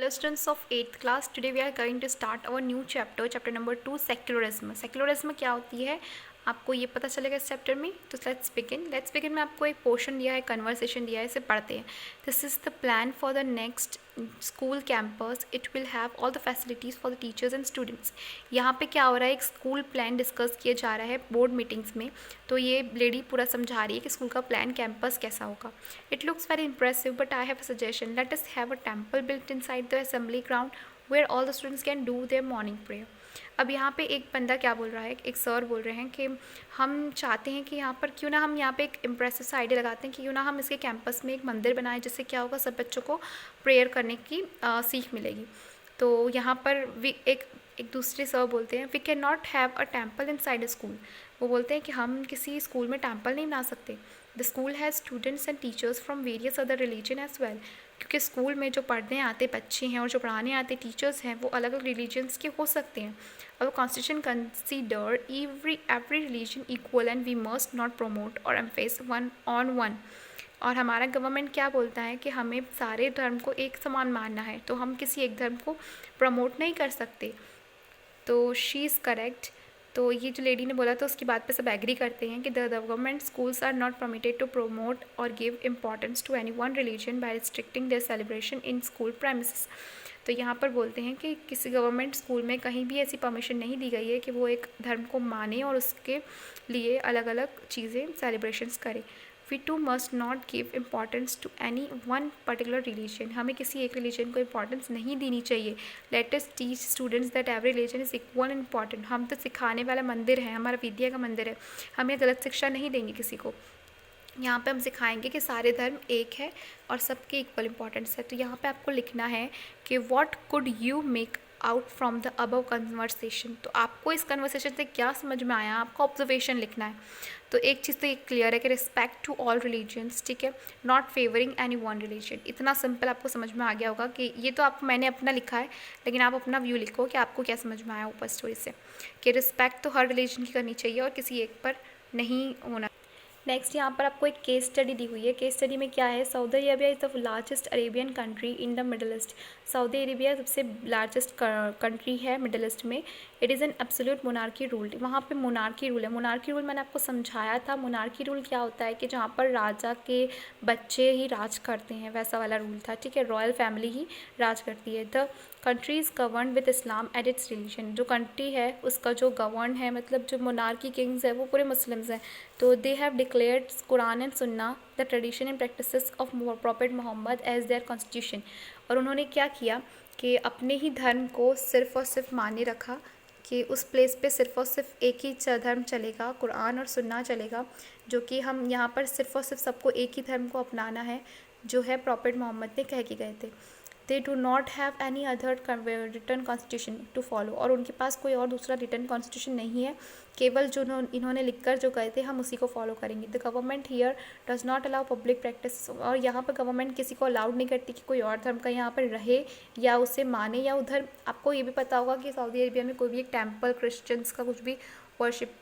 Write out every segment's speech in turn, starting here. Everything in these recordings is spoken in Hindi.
Dear students of 8th class, today we are going to start our new chapter number 2, secularism. Secularism क्या होती है आपको ये पता चलेगा इस चैप्टर में. तो लेट्स बिगिन में आपको एक पोर्शन दिया है, कन्वर्सेशन दिया है, इसे पढ़ते हैं. This is the plan for the next school campus. It will have all the facilities for the teachers and students. यहाँ पे क्या हो रहा है, एक स्कूल प्लान डिस्कस किया जा रहा है बोर्ड मीटिंग्स में. तो ये लेडी पूरा समझा रही है कि स्कूल का प्लान कैंपस कैसा होगा. It looks very impressive but I have a suggestion. Let us have a temple built inside the assembly ground where all the students can do their morning prayer. अब यहाँ पे एक बंदा क्या बोल रहा है, एक सर बोल रहे हैं कि हम चाहते हैं कि यहाँ पर क्यों ना हम यहाँ पे एक इम्प्रेसिव सा आइडिया लगाते हैं कि क्यों ना हम इसके कैंपस में एक मंदिर बनाएं, जिससे क्या होगा, सब बच्चों को प्रेयर करने की सीख मिलेगी. तो यहाँ पर एक दूसरे सर बोलते हैं we can not have a temple inside a school. वो बोलते हैं कि हम किसी स्कूल में टेम्पल नहीं बना सकते. The school has students and teachers from various other religion as well. क्योंकि स्कूल में जो पढ़ने आते बच्चे हैं और जो पढ़ाने आते टीचर्स हैं वो अलग अलग रिलीजन्स के हो सकते हैं. और constitution consider every religion equal and we must not promote or emphasis one on one. और हमारा गवर्नमेंट क्या बोलता है कि हमें सारे धर्म को एक समान मानना है, तो हम किसी एक धर्म को प्रमोट नहीं कर सकते. तो शी इज़ करेक्ट. तो ये जो लेडी ने बोला तो उसकी बात पे सब एग्री करते हैं कि the government schools are not permitted to promote और give importance to any one religion by restricting their celebration in school premises. तो यहाँ पर बोलते हैं कि किसी गवर्नमेंट स्कूल में कहीं भी ऐसी परमिशन नहीं दी गई है कि वो एक धर्म को माने और उसके लिए अलग अलग चीज़ें सेलिब्रेशंस करे. We too must not give importance to any one particular religion. हमें किसी एक रिलीजन को इम्पॉर्टेंस नहीं देनी चाहिए. Let us teach students that every religion is equal important. हम तो सिखाने वाला मंदिर है, हमारा विद्या का मंदिर है. हमें गलत शिक्षा नहीं देंगे किसी को. यहाँ पे हम सिखाएंगे कि सारे धर्म एक है और सबके इक्वल इम्पॉर्टेंस है. तो यहाँ पे आपको लिखना है कि what could you make out from the above conversation. तो आपको इस कन्वर्सेशन से क्या समझ में आया, आपको ऑब्जर्वेशन लिखना है. तो एक चीज़ तो ये क्लियर है कि रिस्पेक्ट टू ऑल रिलीजन्स, ठीक है, not favouring any one religion. इतना सिंपल आपको समझ में आ गया होगा कि ये तो आप मैंने अपना लिखा है, लेकिन आप अपना व्यू लिखो कि आपको क्या समझ में आया ऊपर स्टोरी से, कि रिस्पेक्ट तो हर रिलीजन की करनी चाहिए और किसी एक पर नहीं होना. नेक्स्ट यहाँ पर आपको एक केस स्टडी दी हुई है. केस स्टडी में क्या है, Saudi Arabia is the largest Arabian country in the middle east. Saudi Arabia सबसे लार्जेस्ट कंट्री है मिडल ईस्ट में. It is an absolute monarchy rule. वहाँ पे मोनार्की रूल है. मोनार्की रूल मैंने आपको समझाया था. मोनार्की रूल क्या होता है कि जहाँ पर राजा के बच्चे ही राज करते हैं, वैसा वाला रूल था, ठीक है. रॉयल फैमिली ही राज करती है. The country is govern with Islam at its religion. जो कंट्री है उसका जो गवर्न है, मतलब जो मोनार्की किंग्स है वो पूरे मुस्लिम्स हैं. तो they have declared Quran and Sunnah the tradition and practices of prophet Muhammad as their constitution. और उन्होंने क्या किया कि अपने ही धर्म को सिर्फ़ और सिर्फ माने रखा कि उस प्लेस पे सिर्फ़ और सिर्फ एक ही धर्म चलेगा, कुरान और सुन्ना चलेगा, जो कि हम यहाँ पर सिर्फ़ और सिर्फ सबको एक ही धर्म को अपनाना है, जो है प्रॉफेट मोहम्मद ने कह के गए थे. They do not have any other written constitution to follow. और उनके पास कोई और दूसरा रिटर्न कॉन्स्टिट्यूशन नहीं है, केवल जो इन्होंने लिखकर जो गए थे हम उसी को फॉलो करेंगे. The government here does not allow public practice. और यहाँ पर गवर्नमेंट किसी को अलाउड नहीं करती कि कोई और धर्म का यहाँ पर रहे या उसे माने या उधर. आपको ये भी पता होगा कि सऊदी अरेबिया में कोई भी एक टेम्पल क्रिश्चियंस का कुछ भी वर्शिप.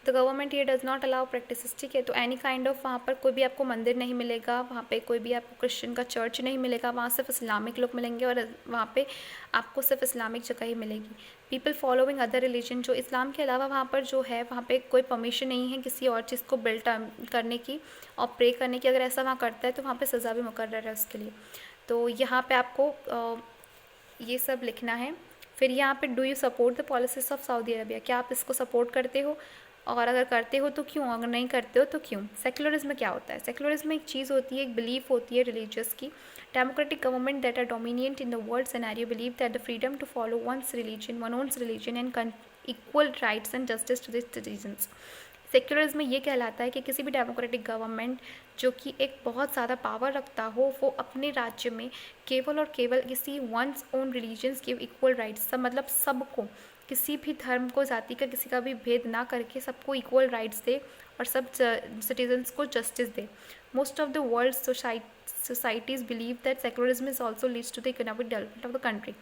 द गवर्नमेंट ये डज़ नॉट अलाउ प्रैक्टिसेस, ठीक है. तो एनी काइंड ऑफ वहाँ पर कोई भी आपको मंदिर नहीं मिलेगा, वहाँ पे कोई भी आपको क्रिश्चियन का चर्च नहीं मिलेगा. वहाँ सिर्फ इस्लामिक लोग मिलेंगे और वहाँ पे आपको सिर्फ इस्लामिक जगह ही मिलेगी. पीपल फॉलोइंग अदर रिलीजन, जो इस्लाम के अलावा वहाँ पर जो है वहाँ पे कोई परमिशन नहीं है किसी और चीज़ को बिल्ट करने की और प्रे करने की. अगर ऐसा वहाँ करता है तो वहाँ पर सज़ा भी मुकर्रर है उसके लिए. तो यहाँ पर आपको ये सब लिखना है. फिर यहाँ पे do you support the policies of Saudi Arabia. क्या आप इसको सपोर्ट करते हो, और अगर करते हो तो क्यों, अगर नहीं करते हो तो क्यों. सेक्युलरिज्म क्या होता है. सेक्युलरिज्म एक चीज़ होती है, एक बिलीफ होती है रिलीजियस की. Democratic government that are dominant in the world scenario believe that the freedom to follow one's religion one owns religion and equal rights and justice to this citizens. Secularism ये कहलाता है कि किसी भी डेमोक्रेटिक गवर्नमेंट जो कि एक बहुत ज़्यादा पावर रखता हो, वो अपने राज्य में केवल और केवल किसी वंस ओन रिलीजन्स के इक्वल राइट्स, सब मतलब सबको, किसी भी धर्म को, जाति का किसी का भी भेद ना करके सबको इक्वल राइट्स दे और सब सिटीजन्स को जस्टिस दे. Most of the world societies believe that secularism is also leads to the economic development of the country.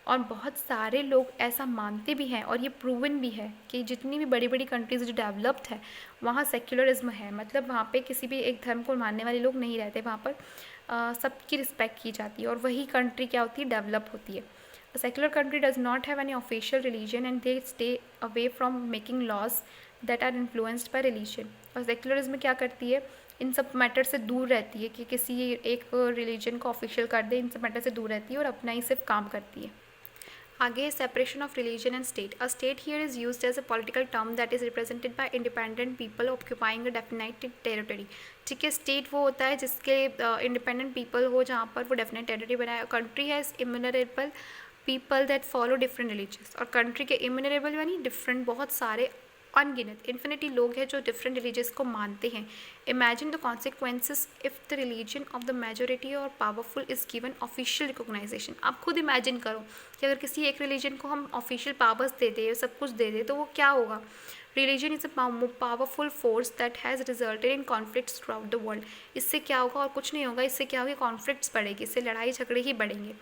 और बहुत सारे लोग ऐसा मानते भी हैं और ये प्रूवन भी है कि जितनी भी बड़ी बड़ी कंट्रीज़ जो डेवलप्ड है वहाँ सेक्युलरिज्म है. मतलब वहाँ पे किसी भी एक धर्म को मानने वाले लोग नहीं रहते. वहाँ पर सबकी रिस्पेक्ट की जाती है, और वही कंट्री क्या होती है, डेवलप होती है. A secular country does not have any official religion and they stay away from making laws that are influenced by religion. और सेक्युलरिज्म क्या करती है, इन सब मैटर से दूर रहती है कि किसी एक रिलीजन को ऑफिशियल कर दे, इन सब मैटर से दूर रहती है और अपना ही सिर्फ काम करती है. आगे separation of religion and state. A state here is used as a political term that is represented by independent people occupying a definite territory. ठीक है, स्टेट वो होता है जिसके इंडिपेंडेंट पीपल हो, जहाँ पर वो डेफिनेट टेरिटरी बनाए. Country has innumerable people that follow different religious. और कंट्री के इम्यूनरेबल यानी डिफरेंट, बहुत सारे अनगिनत इन्फिनिटी लोग हैं जो डिफरेंट रिलीजियस को मानते हैं. Imagine the consequences if the religion of the majority और powerful is given official recognition. आप खुद इमेजिन करो कि अगर किसी एक रिलीजन को हम ऑफिशियल पावर्स दे दें, सब कुछ दे दें, तो वो क्या होगा. Religion is a powerful force that has resulted in conflicts through out the world. इससे क्या होगा और कुछ नहीं होगा, इससे क्या होगा, कॉन्फ्लिक्ट्स बढ़ेगी, इससे लड़ाई झगड़े ही बढ़ेंगे.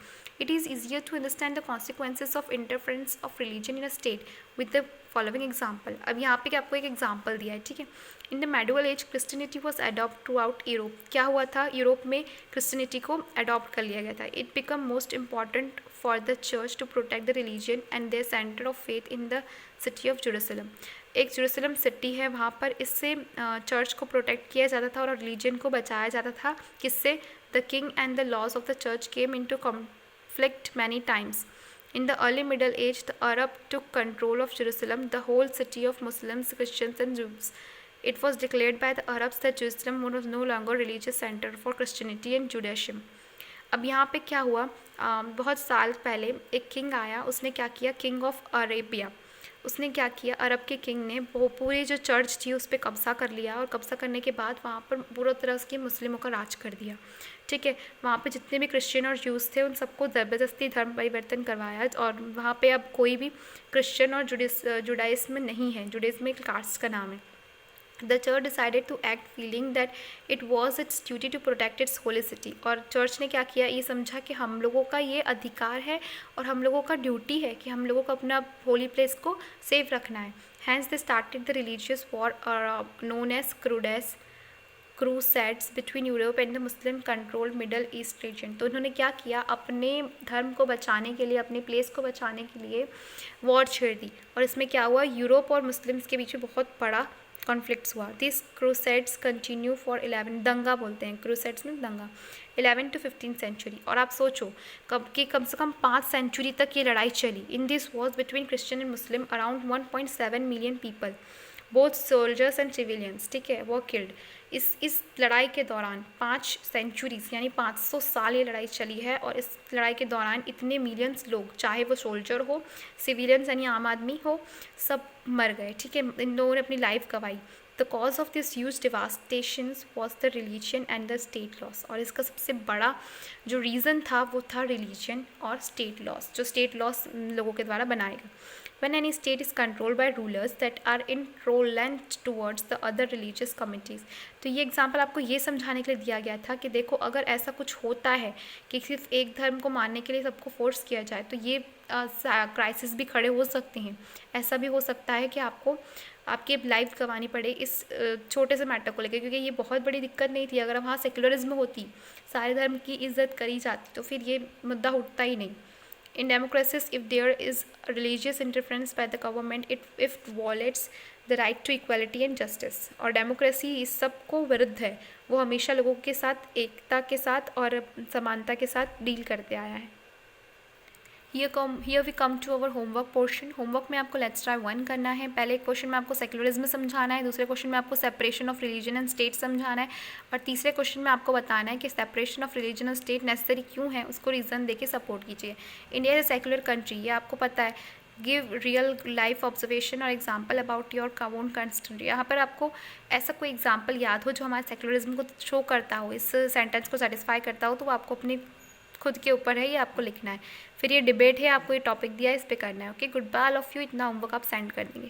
It is easier to understand the consequences of interference of religion in a state with the following example. अब यहाँ पे आपको एक एग्जाम्पल दिया है, ठीक है. In the medieval age Christianity was adopt throughout Europe. क्या हुआ था, यूरोप में क्रिश्चियनिटी को अडॉप्ट कर लिया गया था. It become most important for the church to protect the religion and their centre of faith in the city of Jerusalem. एक जेरूसलम सिटी है, वहाँ पर इससे चर्च को प्रोटेक्ट किया जाता था और रिलीजन को बचाया जाता था. किससे, the king and the laws of the church came into conflict many times. In the early Middle Age, the Arab took control of Jerusalem, the whole city of Muslims, Christians and Jews. It was declared by the Arabs that Jerusalem was no longer a religious center for Christianity and Judaism. अब यहाँ पे क्या हुआ, बहुत साल पहले एक किंग आया, उसने क्या किया, किंग ऑफ अरेबिया, उसने क्या किया, अरब के किंग ने वो पूरी जो चर्च थी उस पर कब्ज़ा कर लिया, और कब्ज़ा करने के बाद वहाँ पर पूरा तरह से मुस्लिमों का राज कर दिया. ठीक है, वहाँ पे जितने भी क्रिश्चियन और जूस थे उन सबको ज़बरदस्ती धर्म परिवर्तन करवाया, और वहाँ पे अब कोई भी क्रिश्चियन और जुडाइज्म नहीं है. जुडाइज्म एक कास्ट का नाम है. The church decided to act feeling that it was its duty to protect its holy city. और चर्च ने क्या किया, ये समझा कि हम लोगों का ये अधिकार है और हम लोगों का ड्यूटी है कि हम लोगों को अपना होली प्लेस को सेफ रखना है. Hence they started the religious war known as crusades between Europe and the Muslim controlled Middle East region. तो उन्होंने क्या किया, अपने धर्म को बचाने के लिए, अपने प्लेस को बचाने के लिए वॉर छेड़ दी. और इसमें क्या हुआ, यूरोप और मुस्लिम्स के बीच में बहुत बड़ा कॉन्फ्लिक्ट्स हुआ. दिस क्रूसेड्स कंटिन्यू फॉर 11, दंगा बोलते हैं क्रूसेड्स में, दंगा, 11 to 15 सेंचुरी. और आप सोचो कम से कम 5 सेंचुरी तक ये लड़ाई चली. In this Wars between Christian and Muslim around 1.7 million people, both soldiers and civilians, ठीक है, वो किल्ड. इस लड़ाई के दौरान 5 सेंचुरीज यानी 500 साल ये लड़ाई चली है, और इस लड़ाई के दौरान इतने मिलियंस लोग, चाहे वो सोल्जर हो, सिविलियंस यानी आम आदमी हो, सब मर गए. ठीक है, इन लोगों ने अपनी लाइफ गंवाई. The cause of this huge devastation was the religion and the state loss. और इसका सबसे बड़ा जो रीज़न था वो था रिलीजन और स्टेट लॉस, जो स्टेट लॉस लोगों के द्वारा बनाए गए. When any state is controlled by rulers that are intolerant towards the other religious communities. तो ये एग्जाम्पल आपको ये समझाने के लिए दिया गया था कि देखो अगर ऐसा कुछ होता है कि सिर्फ एक धर्म को मानने के लिए सबको फोर्स किया जाए तो ये क्राइसिस भी खड़े हो सकते हैं. ऐसा भी हो सकता है कि आपको आपकी लाइफ गंवानी पड़े इस छोटे से मैटर को लेकर, क्योंकि ये बहुत बड़ी दिक्कत नहीं थी. अगर वहाँ सेक्युलरिज्म होती, सारे धर्म की इज्जत करी जाती, तो फिर ये मुद्दा उठता ही नहीं. In democracies, if there is religious interference by the government, if violates the right to equality and justice. और डेमोक्रेसी इस सब को विरुद्ध है, वो हमेशा लोगों के साथ एकता के साथ और समानता के साथ डील करते आया है. Here we come to our homework portion. Homework में आपको लेट्स ट्राई 1 करना है. पहले क्वेश्चन में आपको सेक्युलरिज्म समझाना है, दूसरे क्वेश्चन में आपको separation of religion and state समझाना है, और तीसरे क्वेश्चन में आपको बताना है कि सेपरेशन ऑफ रिलीजन और स्टेट नेसेसरी क्यों है, उसको रीज़न देके सपोर्ट कीजिए. India is a secular country, ये आपको पता है. गिव रियल लाइफ ऑब्जर्वेशन और example about your own country. यहाँ पर आपको ऐसा कोई एग्जाम्पल याद हो जो हमारे सेक्युलरिज्म को शो करता हो, इस सेंटेंस को सेटिस्फाई करता हो, तो वो आपको अपने खुद के ऊपर है, ये आपको लिखना है. फिर ये डिबेट है, आपको ये टॉपिक दिया है, इस पे करना है. Okay, goodbye all of you. इतना होमवर्क आप सेंड कर देंगे.